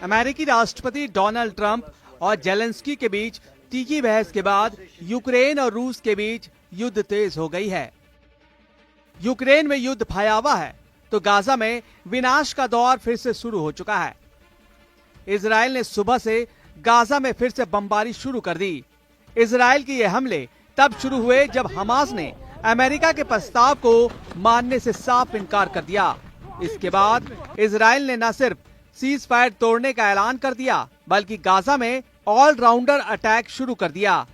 अमेरिकी राष्ट्रपति Donald Trump और जेलेंस्की के बीच तीखी बहस के बाद यूक्रेन और रूस के बीच युद्ध तेज हो गई है। यूक्रेन में युद्ध भयावह है तो गाजा में विनाश का दौर फिर से शुरू हो चुका है। इजराइल ने सुबह से गाजा में फिर से बमबारी शुरू कर दी। इजराइल के ये हमले तब शुरू हुए जब हमास ने अमेरिका के प्रस्ताव को मानने से साफ इनकार कर दिया। इसके बाद इजराइल ने न सिर्फ सीज फायर तोड़ने का ऐलान कर दिया बल्कि गाजा में ऑलराउंडर अटैक शुरू कर दिया।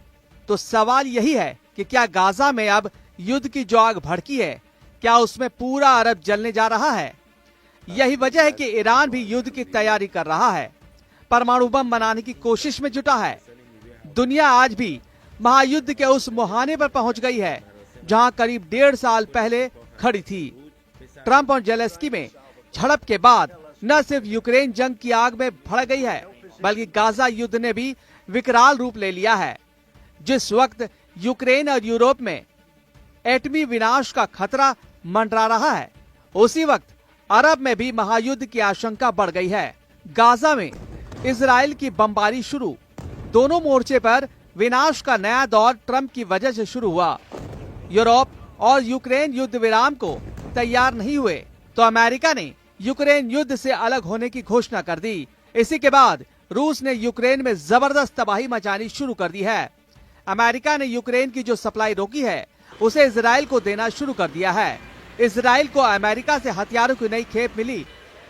तो सवाल यही है कि क्या गाजा में अब युद्ध की जो आग भड़की है, क्या उसमें पूरा अरब जलने जा रहा है? यही वजह है कि ईरान भी युद्ध की तैयारी कर रहा है, परमाणु बम बनाने की कोशिश में जुटा है। दुनिया आज भी महायुद्ध के उस मुहाने पर पहुंच गई है जहां करीब 1.5 साल पहले खड़ी थी। ट्रंप और जेलेंस्की में झड़प के बाद न सिर्फ यूक्रेन जंग की आग में भड़ गई है बल्कि गाजा युद्ध ने भी विकराल रूप ले लिया है। जिस वक्त यूक्रेन और यूरोप में एटमी विनाश का खतरा मंडरा रहा है, उसी वक्त अरब में भी महायुद्ध की आशंका बढ़ गई है। गाजा में इजराइल की बमबारी शुरू। दोनों मोर्चे पर विनाश का नया दौर ट्रंप की वजह से शुरू हुआ। यूरोप और यूक्रेन युद्ध विराम को तैयार नहीं हुए तो अमेरिका ने यूक्रेन युद्ध से अलग होने की घोषणा कर दी। इसी के बाद रूस ने यूक्रेन में जबरदस्त तबाही मचानी शुरू कर दी है। अमेरिका ने यूक्रेन की जो सप्लाई रोकी है उसे इजराइल को देना शुरू कर दिया है। इजराइल को अमेरिका से हथियारों की नई खेप मिली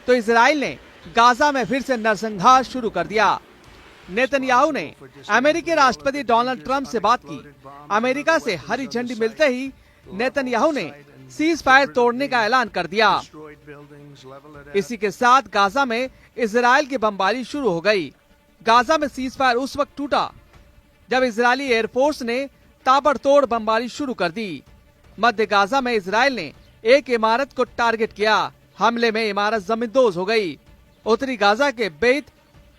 तो इजराइल ने गाजा में फिर से नरसंहार शुरू कर दिया। नेतन्याहू ने अमेरिकी राष्ट्रपति डोनाल्ड ट्रंप से बात की। अमेरिका से हरी झंडी मिलते ही नेतन्याहू ने सीज फायर तोड़ने का ऐलान कर दिया। इसी के साथ गाजा में इजराइल की बमबारी शुरू हो गई। गाजा में सीज फायर उस वक्त टूटा जब इजरायली एयरफोर्स ने ताबड़तोड़ बमबारी शुरू कर दी। मध्य गाजा में इजराइल ने एक इमारत को टारगेट किया। हमले में इमारत जमींदोज हो गई। उत्तरी गाजा के बेत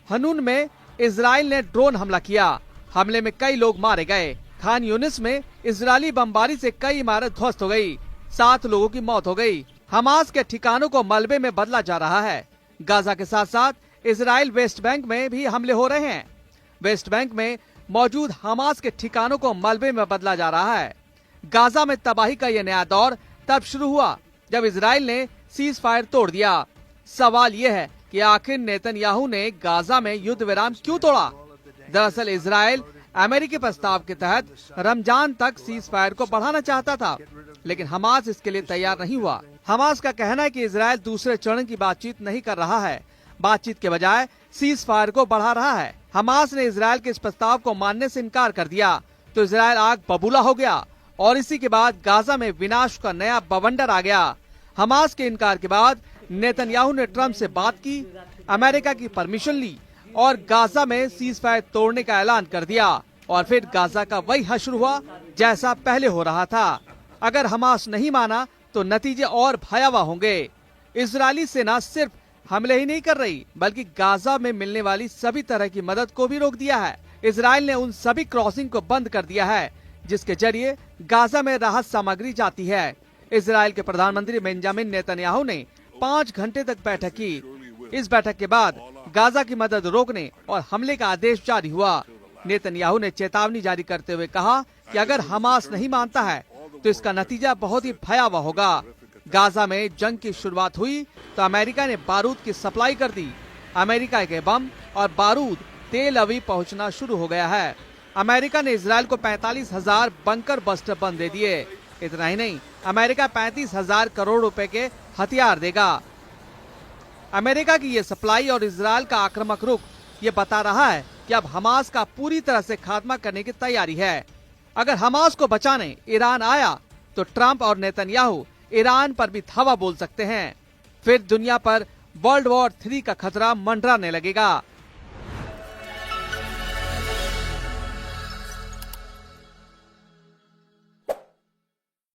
हनून में इजराइल ने ड्रोन हमला किया। हमले में कई लोग मारे गए। खान यूनिस में इजरायली बमबारी से कई इमारत ध्वस्त हो गई। 7 लोगों की मौत हो गई। हमास के ठिकानों को मलबे में बदला जा रहा है। गाजा के साथ साथ इजराइल वेस्ट बैंक में भी हमले हो रहे हैं। वेस्ट बैंक में मौजूद हमास के ठिकानों को मलबे में बदला जा रहा है। गाजा में तबाही का यह नया दौर तब शुरू हुआ जब इजराइल ने सीज फायर तोड़ दिया। सवाल यह है कि आखिर नेतन्याहू ने गाजा में युद्ध विराम क्यों तोड़ा? दरअसल इजराइल अमेरिकी प्रस्ताव के तहत रमजान तक सीज फायर को बढ़ाना चाहता था, लेकिन हमास इसके लिए तैयार नहीं हुआ। हमास का कहना है कि इजराइल दूसरे चरण की बातचीत नहीं कर रहा है, बातचीत के बजाय सीज फायर को बढ़ा रहा है। हमास ने इजराइल के इस प्रस्ताव को मानने से इनकार कर दिया तो इजराइल आग बबूला हो गया और इसी के बाद गाजा में विनाश का नया बवंडर आ गया। हमास के इनकार के बाद नेतन्याहू ने ट्रंप से बात की, अमेरिका की परमिशन ली और गाजा में सीज फायर तोड़ने का ऐलान कर दिया और फिर गाजा का वही हश्र हुआ जैसा पहले हो रहा था। अगर हमास नहीं माना तो नतीजे और भयावह होंगे। इजरायली सेना सिर्फ हमले ही नहीं कर रही बल्कि गाजा में मिलने वाली सभी तरह की मदद को भी रोक दिया है। इजराइल ने उन सभी क्रॉसिंग को बंद कर दिया है जिसके जरिए गाजा में राहत सामग्री जाती है। इजराइल के प्रधानमंत्री बेंजामिन नेतन्याहू ने 5 घंटे तक बैठक की। इस बैठक के बाद गाजा की मदद रोकने और हमले का आदेश जारी हुआ। नेतन्याहू ने चेतावनी जारी करते हुए कहा कि अगर हमास नहीं मानता है तो इसका नतीजा बहुत ही भयावह होगा। गाजा में जंग की शुरुआत हुई तो अमेरिका ने बारूद की सप्लाई कर दी। अमेरिका के बम और बारूद तेल अवीव पहुंचना शुरू हो गया है। अमेरिका ने इजराइल को 45,000 बंकर बस्टर बम दे दिए। इतना ही नहीं, अमेरिका 35,000 करोड़ रुपए के हथियार देगा। अमेरिका की ये सप्लाई और इजराइल का आक्रामक रुख ये बता रहा है कि अब हमास का पूरी तरह से खात्मा करने की तैयारी है। अगर हमास को बचाने ईरान आया तो ट्रंप और नेतन्याहू ईरान पर भी धावा बोल सकते हैं। फिर दुनिया पर वर्ल्ड वॉर 3 का खतरा मंडराने लगेगा।